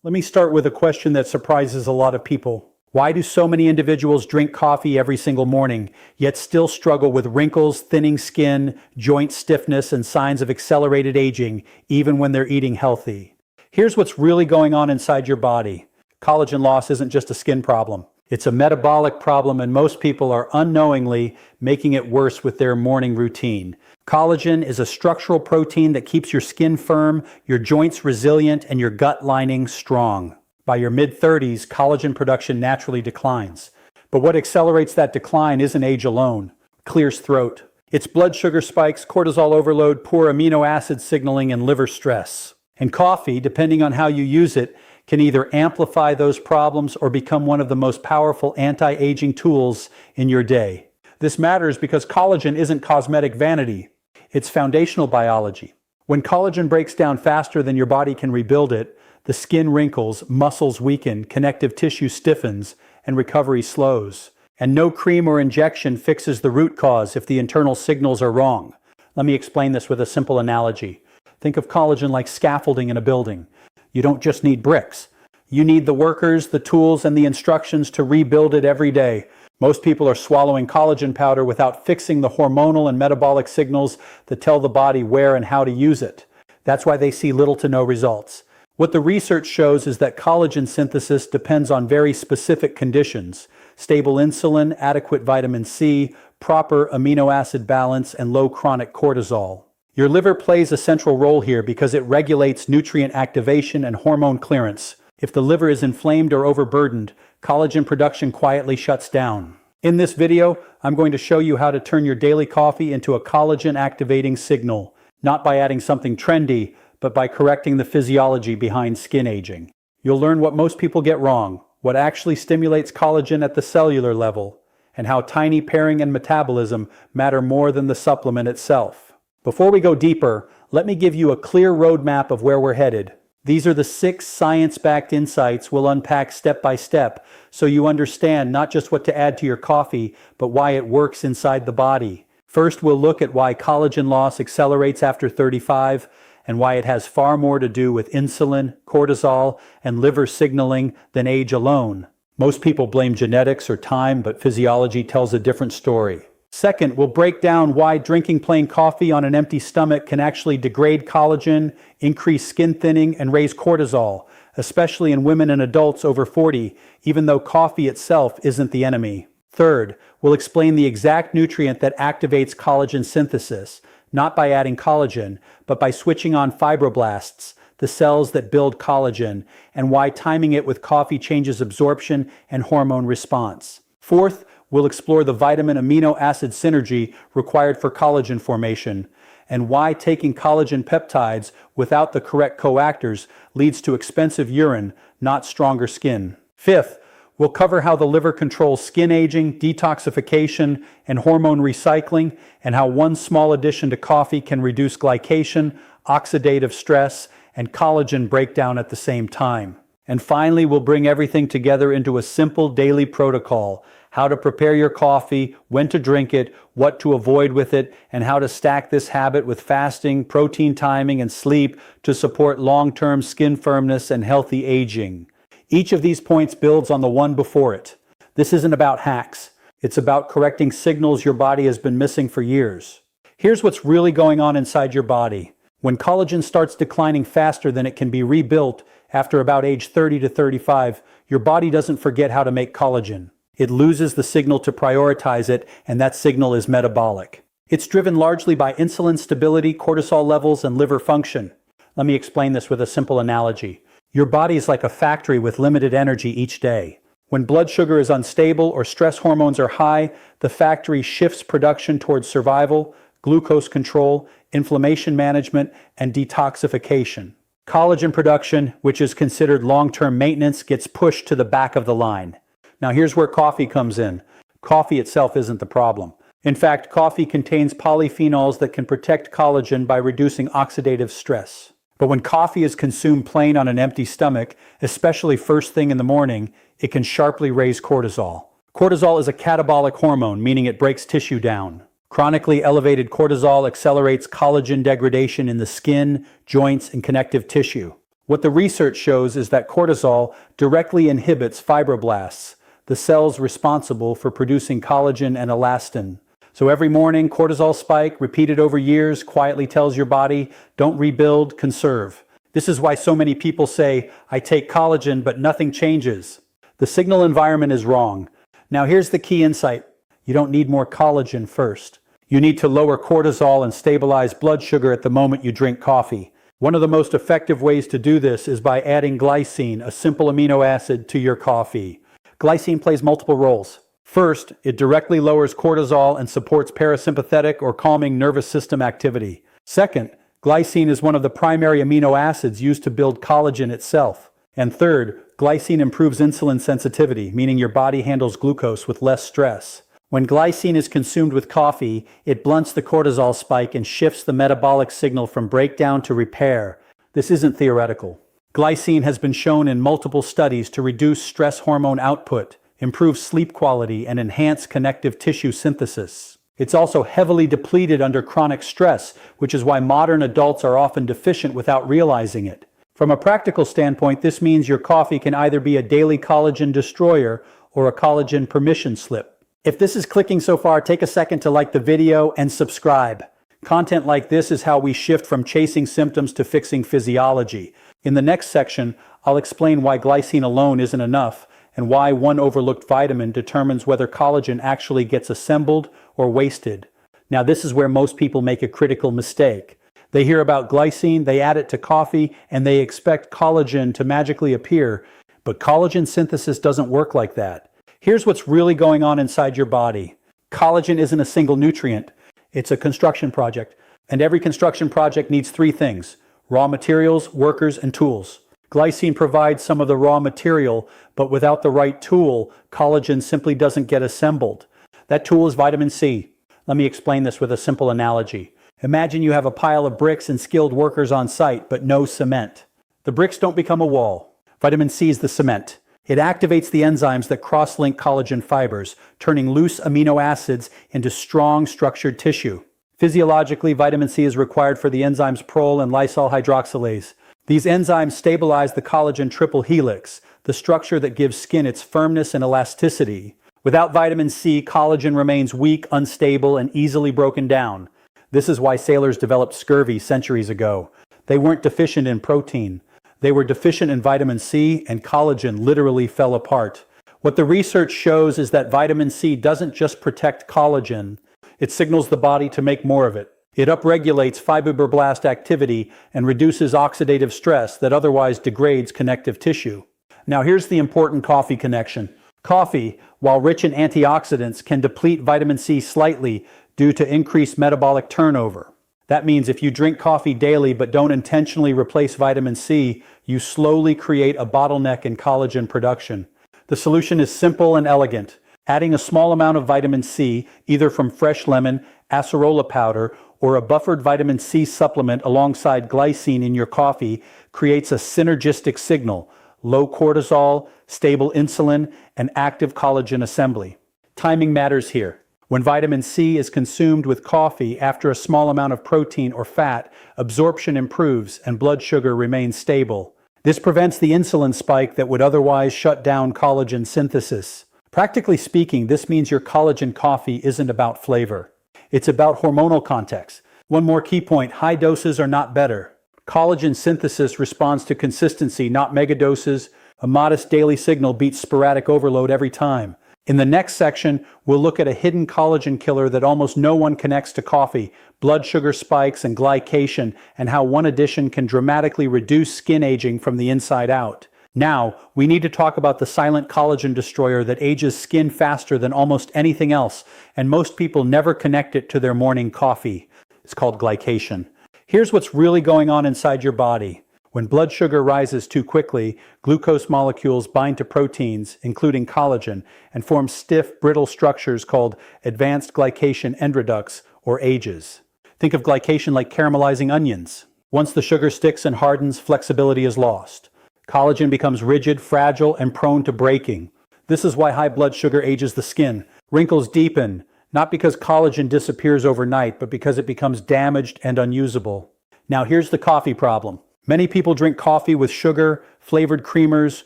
Let me start with a question that surprises a lot of people. Why do so many individuals drink coffee every single morning, yet still struggle with wrinkles, thinning skin, joint stiffness, and signs of accelerated aging, even when they're eating healthy? Here's what's really going on inside your body. Collagen loss isn't just a skin problem. It's a metabolic problem, and most people are unknowingly making it worse with their morning routine. Collagen is a structural protein that keeps your skin firm, your joints resilient, and your gut lining strong. By your mid-30s, collagen production naturally declines. But what accelerates that decline isn't age alone. Clears throat. It's blood sugar spikes, cortisol overload, poor amino acid signaling, and liver stress. And coffee, depending on how you use it, can either amplify those problems or become one of the most powerful anti-aging tools in your day. This matters because collagen isn't cosmetic vanity. It's foundational biology. When collagen breaks down faster than your body can rebuild it, the skin wrinkles, muscles weaken, connective tissue stiffens, and recovery slows. And no cream or injection fixes the root cause if the internal signals are wrong. Let me explain this with a simple analogy. Think of collagen like scaffolding in a building. You don't just need bricks. You need the workers, the tools, and the instructions to rebuild it every day. Most people are swallowing collagen powder without fixing the hormonal and metabolic signals that tell the body where and how to use it. That's why they see little to no results. What the research shows is that collagen synthesis depends on very specific conditions: stable insulin, adequate vitamin C, proper amino acid balance, and low chronic cortisol. Your liver plays a central role here because it regulates nutrient activation and hormone clearance. If the liver is inflamed or overburdened, collagen production quietly shuts down. In this video, I'm going to show you how to turn your daily coffee into a collagen activating signal, not by adding something trendy, but by correcting the physiology behind skin aging. You'll learn what most people get wrong, what actually stimulates collagen at the cellular level, and how tiny pairing and metabolism matter more than the supplement itself. Before we go deeper, let me give you a clear roadmap of where we're headed. These are the 6 science-backed insights we'll unpack step by step, so you understand not just what to add to your coffee, but why it works inside the body. First, we'll look at why collagen loss accelerates after 35, and why it has far more to do with insulin, cortisol, and liver signaling than age alone. Most people blame genetics or time, but physiology tells a different story. Second, we'll break down why drinking plain coffee on an empty stomach can actually degrade collagen, increase skin thinning, and raise cortisol, especially in women and adults over 40, even though coffee itself isn't the enemy. Third, we'll explain the exact nutrient that activates collagen synthesis, not by adding collagen, but by switching on fibroblasts, the cells that build collagen, and why timing it with coffee changes absorption and hormone response. Fourth, we'll explore the vitamin amino acid synergy required for collagen formation, and why taking collagen peptides without the correct coactors leads to expensive urine, not stronger skin. Fifth, we'll cover how the liver controls skin aging, detoxification, and hormone recycling, and how one small addition to coffee can reduce glycation, oxidative stress, and collagen breakdown at the same time. And finally, we'll bring everything together into a simple daily protocol: how to prepare your coffee, when to drink it, what to avoid with it, and how to stack this habit with fasting, protein timing, and sleep to support long-term skin firmness and healthy aging. Each of these points builds on the one before it. This isn't about hacks. It's about correcting signals your body has been missing for years. Here's what's really going on inside your body. When collagen starts declining faster than it can be rebuilt after about age 30 to 35, your body doesn't forget how to make collagen. It loses the signal to prioritize it, and that signal is metabolic. It's driven largely by insulin stability, cortisol levels, and liver function. Let me explain this with a simple analogy. Your body is like a factory with limited energy each day. When blood sugar is unstable or stress hormones are high, the factory shifts production towards survival, glucose control, inflammation management, and detoxification. Collagen production, which is considered long-term maintenance, gets pushed to the back of the line. Now here's where coffee comes in. Coffee itself isn't the problem. In fact, coffee contains polyphenols that can protect collagen by reducing oxidative stress. But when coffee is consumed plain on an empty stomach, especially first thing in the morning, it can sharply raise cortisol. Cortisol is a catabolic hormone, meaning it breaks tissue down. Chronically elevated cortisol accelerates collagen degradation in the skin, joints, and connective tissue. What the research shows is that cortisol directly inhibits fibroblasts, the cells responsible for producing collagen and elastin. So every morning, cortisol spike, repeated over years, quietly tells your body, don't rebuild, conserve. This is why so many people say, I take collagen, but nothing changes. The signal environment is wrong. Now here's the key insight. You don't need more collagen first. You need to lower cortisol and stabilize blood sugar at the moment you drink coffee. One of the most effective ways to do this is by adding glycine, a simple amino acid, to your coffee. Glycine plays multiple roles. First, it directly lowers cortisol and supports parasympathetic or calming nervous system activity. Second, glycine is one of the primary amino acids used to build collagen itself. And third, glycine improves insulin sensitivity, meaning your body handles glucose with less stress. When glycine is consumed with coffee, it blunts the cortisol spike and shifts the metabolic signal from breakdown to repair. This isn't theoretical. Glycine has been shown in multiple studies to reduce stress hormone output, improve sleep quality, and enhance connective tissue synthesis. It's also heavily depleted under chronic stress, which is why modern adults are often deficient without realizing it. From a practical standpoint, this means your coffee can either be a daily collagen destroyer or a collagen permission slip. If this is clicking so far, take a second to like the video and subscribe. Content like this is how we shift from chasing symptoms to fixing physiology. In the next section, I'll explain why glycine alone isn't enough and why one overlooked vitamin determines whether collagen actually gets assembled or wasted. Now, this is where most people make a critical mistake. They hear about glycine, they add it to coffee, and they expect collagen to magically appear. But collagen synthesis doesn't work like that. Here's what's really going on inside your body. Collagen isn't a single nutrient. It's a construction project. And every construction project needs three things: raw materials, workers, and tools. Glycine provides some of the raw material, but without the right tool, collagen simply doesn't get assembled. That tool is vitamin C. Let me explain this with a simple analogy. Imagine you have a pile of bricks and skilled workers on site, but no cement. The bricks don't become a wall. Vitamin C is the cement. It activates the enzymes that cross-link collagen fibers, turning loose amino acids into strong, structured tissue. Physiologically, vitamin C is required for the enzymes prol and lysol hydroxylase. These enzymes stabilize the collagen triple helix, the structure that gives skin its firmness and elasticity. Without vitamin C, collagen remains weak, unstable, and easily broken down. This is why sailors developed scurvy centuries ago. They weren't deficient in protein. They were deficient in vitamin C, and collagen literally fell apart. What the research shows is that vitamin C doesn't just protect collagen, it signals the body to make more of it. It upregulates fibroblast activity and reduces oxidative stress that otherwise degrades connective tissue. Now here's the important coffee connection. Coffee, while rich in antioxidants, can deplete vitamin C slightly due to increased metabolic turnover. That means if you drink coffee daily but don't intentionally replace vitamin C, you slowly create a bottleneck in collagen production. The solution is simple and elegant. Adding a small amount of vitamin C, either from fresh lemon, acerola powder, or a buffered vitamin C supplement alongside glycine in your coffee creates a synergistic signal: low cortisol, stable insulin, and active collagen assembly. Timing matters here. When vitamin C is consumed with coffee after a small amount of protein or fat, absorption improves and blood sugar remains stable. This prevents the insulin spike that would otherwise shut down collagen synthesis. Practically speaking, this means your collagen coffee isn't about flavor. It's about hormonal context. One more key point: high doses are not better. Collagen synthesis responds to consistency, not megadoses. A modest daily signal beats sporadic overload every time. In the next section, we'll look at a hidden collagen killer that almost no one connects to coffee: blood sugar spikes and glycation, and how one addition can dramatically reduce skin aging from the inside out. Now, we need to talk about the silent collagen destroyer that ages skin faster than almost anything else, and most people never connect it to their morning coffee. It's called glycation. Here's what's really going on inside your body. When blood sugar rises too quickly, glucose molecules bind to proteins, including collagen, and form stiff, brittle structures called advanced glycation end reducts, or AGEs. Think of glycation like caramelizing onions. Once the sugar sticks and hardens, flexibility is lost. Collagen becomes rigid, fragile, and prone to breaking. This is why high blood sugar ages the skin. Wrinkles deepen, not because collagen disappears overnight, but because it becomes damaged and unusable. Now here's the coffee problem. Many people drink coffee with sugar, flavored creamers,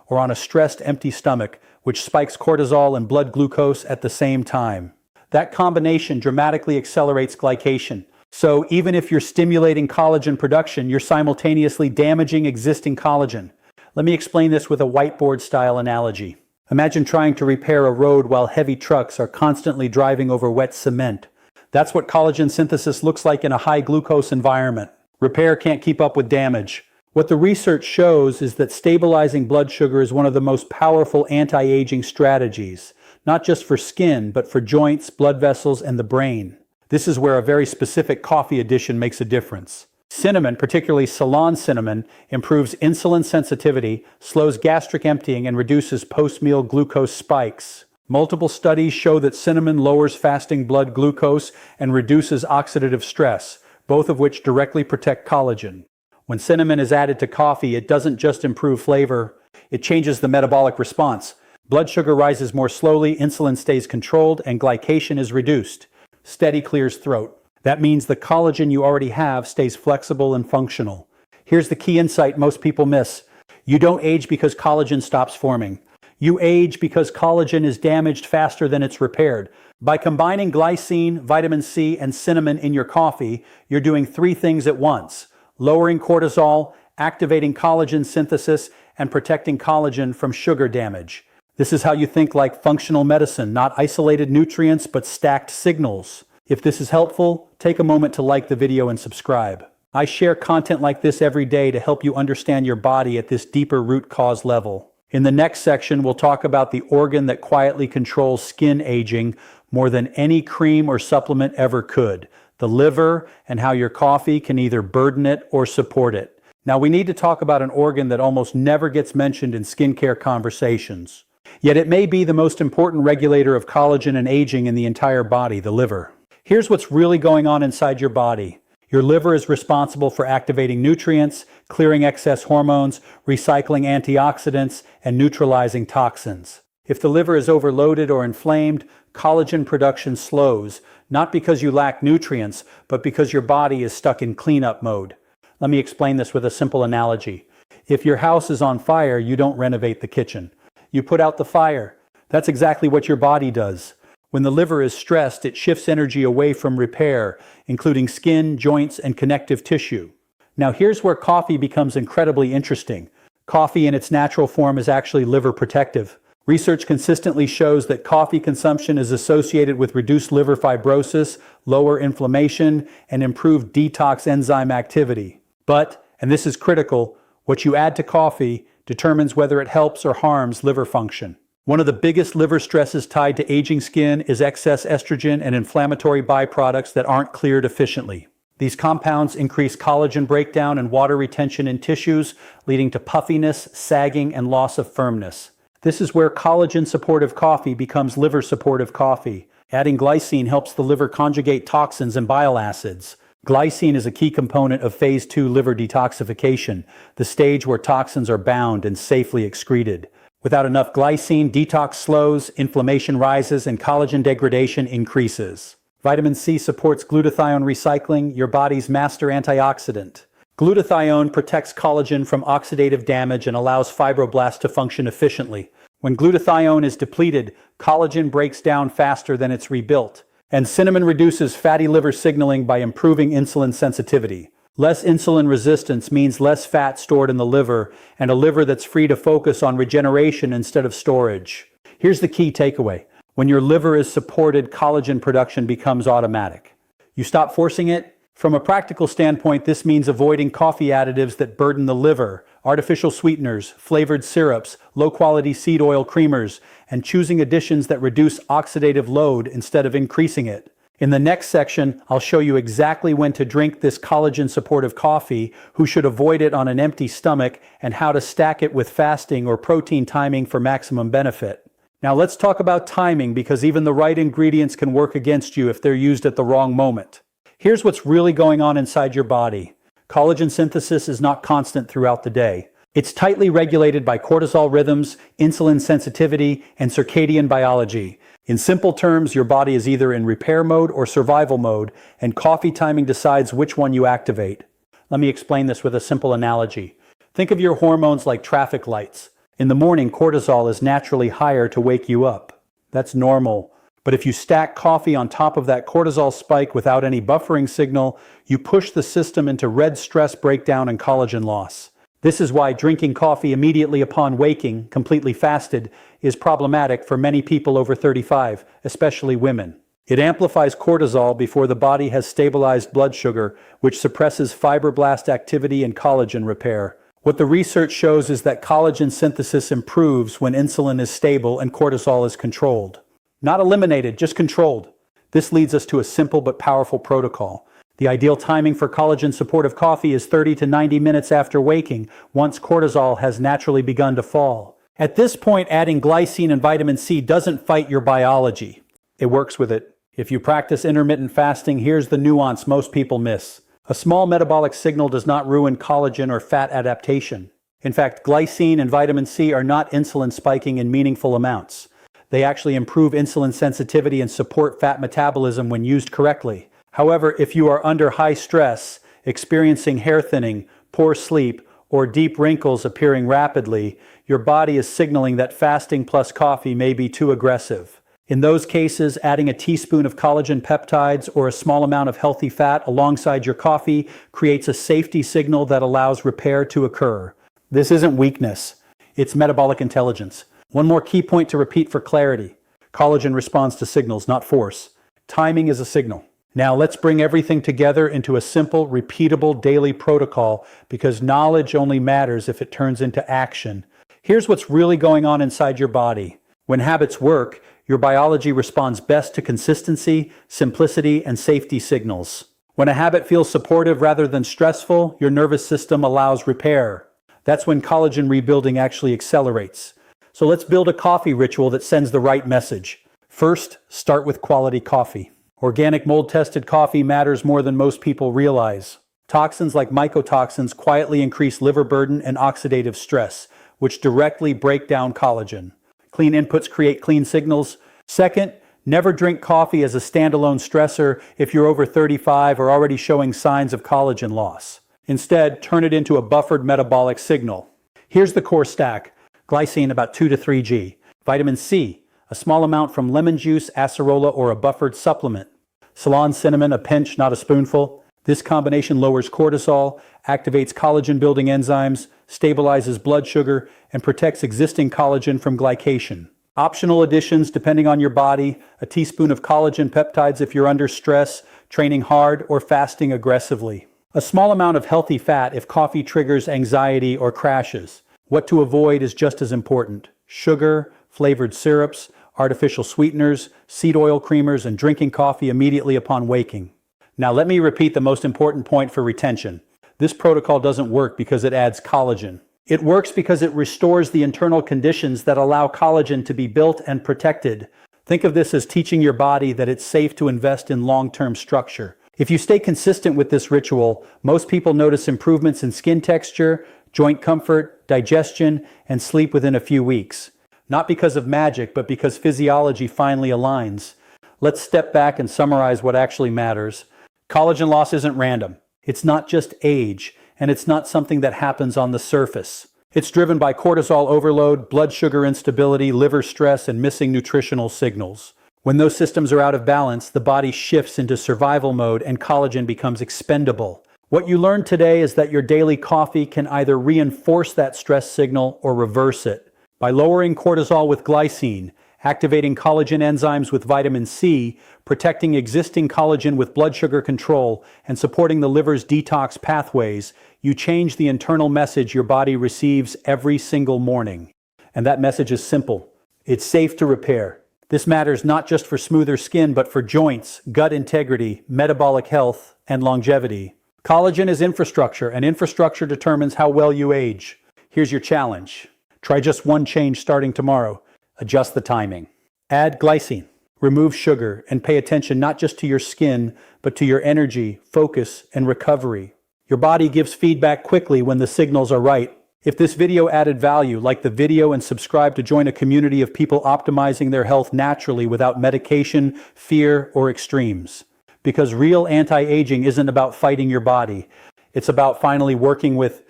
or on a stressed, empty stomach, which spikes cortisol and blood glucose at the same time. That combination dramatically accelerates glycation. So even if you're stimulating collagen production, you're simultaneously damaging existing collagen. Let me explain this with a whiteboard-style analogy. Imagine trying to repair a road while heavy trucks are constantly driving over wet cement. That's what collagen synthesis looks like in a high-glucose environment. Repair can't keep up with damage. What the research shows is that stabilizing blood sugar is one of the most powerful anti-aging strategies, not just for skin, but for joints, blood vessels, and the brain. This is where a very specific coffee addition makes a difference. Cinnamon, particularly Ceylon cinnamon, improves insulin sensitivity, slows gastric emptying, and reduces post-meal glucose spikes. Multiple studies show that cinnamon lowers fasting blood glucose and reduces oxidative stress, both of which directly protect collagen. When cinnamon is added to coffee, it doesn't just improve flavor, it changes the metabolic response. Blood sugar rises more slowly, insulin stays controlled, and glycation is reduced. Steady clears throat. That means the collagen you already have stays flexible and functional. Here's the key insight most people miss. You don't age because collagen stops forming. You age because collagen is damaged faster than it's repaired. By combining glycine, vitamin C, and cinnamon in your coffee, you're doing three things at once: lowering cortisol, activating collagen synthesis, and protecting collagen from sugar damage. This is how you think like functional medicine, not isolated nutrients, but stacked signals. If this is helpful, take a moment to like the video and subscribe. I share content like this every day to help you understand your body at this deeper root cause level. In the next section, we'll talk about the organ that quietly controls skin aging more than any cream or supplement ever could, the liver, and how your coffee can either burden it or support it. Now, we need to talk about an organ that almost never gets mentioned in skincare conversations. Yet it may be the most important regulator of collagen and aging in the entire body, the liver. Here's what's really going on inside your body. Your liver is responsible for activating nutrients, clearing excess hormones, recycling antioxidants, and neutralizing toxins. If the liver is overloaded or inflamed, collagen production slows, not because you lack nutrients, but because your body is stuck in cleanup mode. Let me explain this with a simple analogy. If your house is on fire, you don't renovate the kitchen. You put out the fire. That's exactly what your body does. When the liver is stressed, it shifts energy away from repair, including skin, joints, and connective tissue. Now here's where coffee becomes incredibly interesting. Coffee in its natural form is actually liver protective. Research consistently shows that coffee consumption is associated with reduced liver fibrosis, lower inflammation, and improved detox enzyme activity. But, and this is critical, what you add to coffee determines whether it helps or harms liver function. One of the biggest liver stresses tied to aging skin is excess estrogen and inflammatory byproducts that aren't cleared efficiently. These compounds increase collagen breakdown and water retention in tissues, leading to puffiness, sagging, and loss of firmness. This is where collagen-supportive coffee becomes liver-supportive coffee. Adding glycine helps the liver conjugate toxins and bile acids. Glycine is a key component of phase 2 liver detoxification, the stage where toxins are bound and safely excreted. Without enough glycine, detox slows, inflammation rises, and collagen degradation increases. Vitamin C supports glutathione recycling, your body's master antioxidant. Glutathione protects collagen from oxidative damage and allows fibroblasts to function efficiently. When glutathione is depleted, collagen breaks down faster than it's rebuilt. And cinnamon reduces fatty liver signaling by improving insulin sensitivity. Less insulin resistance means less fat stored in the liver, and a liver that's free to focus on regeneration instead of storage. Here's the key takeaway. When your liver is supported, collagen production becomes automatic. You stop forcing it. From a practical standpoint, this means avoiding coffee additives that burden the liver, artificial sweeteners, flavored syrups, low-quality seed oil creamers, and choosing additions that reduce oxidative load instead of increasing it. In the next section, I'll show you exactly when to drink this collagen-supportive coffee, who should avoid it on an empty stomach, and how to stack it with fasting or protein timing for maximum benefit. Now let's talk about timing, because even the right ingredients can work against you if they're used at the wrong moment. Here's what's really going on inside your body. Collagen synthesis is not constant throughout the day. It's tightly regulated by cortisol rhythms, insulin sensitivity, and circadian biology. In simple terms, your body is either in repair mode or survival mode, and coffee timing decides which one you activate. Let me explain this with a simple analogy. Think of your hormones like traffic lights. In the morning, cortisol is naturally higher to wake you up. That's normal. But if you stack coffee on top of that cortisol spike without any buffering signal, you push the system into red stress breakdown and collagen loss. This is why drinking coffee immediately upon waking, completely fasted, is problematic for many people over 35, especially women. It amplifies cortisol before the body has stabilized blood sugar, which suppresses fibroblast activity and collagen repair. What the research shows is that collagen synthesis improves when insulin is stable and cortisol is controlled. Not eliminated, just controlled. This leads us to a simple but powerful protocol. The ideal timing for collagen-supportive coffee is 30 to 90 minutes after waking, once cortisol has naturally begun to fall. At this point, adding glycine and vitamin C doesn't fight your biology. It works with it. If you practice intermittent fasting, here's the nuance most people miss. A small metabolic signal does not ruin collagen or fat adaptation. In fact, glycine and vitamin C are not insulin spiking in meaningful amounts. They actually improve insulin sensitivity and support fat metabolism when used correctly. However, if you are under high stress, experiencing hair thinning, poor sleep, or deep wrinkles appearing rapidly, your body is signaling that fasting plus coffee may be too aggressive. In those cases, adding a teaspoon of collagen peptides or a small amount of healthy fat alongside your coffee creates a safety signal that allows repair to occur. This isn't weakness, it's metabolic intelligence. One more key point to repeat for clarity. Collagen responds to signals, not force. Timing is a signal. Now let's bring everything together into a simple, repeatable daily protocol, because knowledge only matters if it turns into action. Here's what's really going on inside your body. When habits work, your biology responds best to consistency, simplicity, and safety signals. When a habit feels supportive rather than stressful, your nervous system allows repair. That's when collagen rebuilding actually accelerates. So let's build a coffee ritual that sends the right message. First, start with quality coffee. Organic mold-tested coffee matters more than most people realize. Toxins like mycotoxins quietly increase liver burden and oxidative stress, which directly break down collagen. Clean inputs create clean signals. Second, never drink coffee as a standalone stressor if you're over 35 or already showing signs of collagen loss. Instead, turn it into a buffered metabolic signal. Here's the core stack. Glycine about 2 to 3 g. Vitamin C, a small amount from lemon juice, acerola, or a buffered supplement. Ceylon cinnamon, a pinch, not a spoonful. This combination lowers cortisol, activates collagen-building enzymes, stabilizes blood sugar, and protects existing collagen from glycation. Optional additions depending on your body: a teaspoon of collagen peptides if you're under stress, training hard, or fasting aggressively. A small amount of healthy fat if coffee triggers anxiety or crashes. What to avoid is just as important: sugar, flavored syrups, artificial sweeteners, seed oil creamers, and drinking coffee immediately upon waking. Now let me repeat the most important point for retention. This protocol doesn't work because it adds collagen. It works because it restores the internal conditions that allow collagen to be built and protected. Think of this as teaching your body that it's safe to invest in long-term structure. If you stay consistent with this ritual, most people notice improvements in skin texture, joint comfort, digestion, and sleep within a few weeks. Not because of magic, but because physiology finally aligns. Let's step back and summarize what actually matters. Collagen loss isn't random. It's not just age, and it's not something that happens on the surface. It's driven by cortisol overload, blood sugar instability, liver stress, and missing nutritional signals. When those systems are out of balance, the body shifts into survival mode and collagen becomes expendable. What you learned today is that your daily coffee can either reinforce that stress signal or reverse it. By lowering cortisol with glycine, activating collagen enzymes with vitamin C, protecting existing collagen with blood sugar control, and supporting the liver's detox pathways, you change the internal message your body receives every single morning. And that message is simple. It's safe to repair. This matters not just for smoother skin, but for joints, gut integrity, metabolic health, and longevity. Collagen is infrastructure, and infrastructure determines how well you age. Here's your challenge. Try just one change starting tomorrow. Adjust the timing. Add glycine. Remove sugar and pay attention not just to your skin, but to your energy, focus, and recovery. Your body gives feedback quickly when the signals are right. If this video added value, like the video and subscribe to join a community of people optimizing their health naturally without medication, fear, or extremes. Because real anti-aging isn't about fighting your body. It's about finally working with